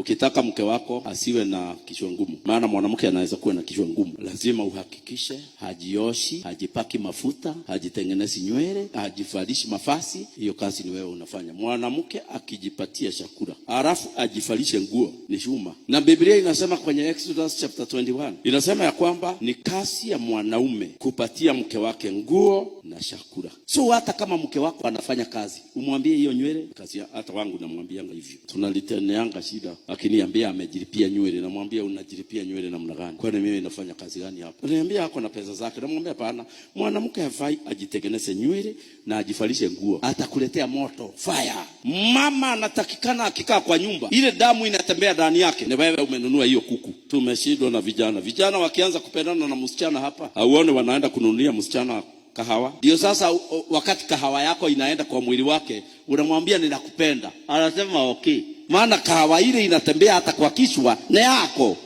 Ukitaka mke wako asiwe na kichwa ngumu, maana mwanamke anaweza kuwa na kichwa ngumu, lazima uhakikishe hajioshi, hajipaki mafuta, hajitengenezi nywele, hajivalishi mafasi. Hiyo kazi ni wewe unafanya. Mwanamke akijipatia chakula alafu ajivalishe nguo ni shuma. Na Biblia inasema kwenye Exodus chapter 21 inasema ya kwamba ni kazi ya mwanaume kupatia mke wake nguo na chakula. So hata kama mke wako anafanya kazi, umwambie hiyo nywele kazi ya, hata wangu namwambianga hivyo. Tunaliteneanga shida. Akiniambia amejilipia nywele, namwambia unajilipia nywele namna gani? Kwani mimi nafanya kazi gani hapa? Ananiambia ako na pesa zake. Namwambia hapana, mwanamke hafai ajitengeneze nywele na ajivalishe nguo. Atakuletea moto, fire. Mama anatakikana akikaa kwa nyumba, ile damu inatembea ndani yake. Ni wewe umenunua hiyo kuku. Tumeshindwa na vijana. Vijana wakianza kupendana na msichana hapa, hauone wanaenda kununulia msichana kahawa. Ndio sasa wakati kahawa yako inaenda kwa mwili wake, unamwambia ninakupenda. Anasema okay. Maana kahawa ile inatembea hata kwa kichwa na yako.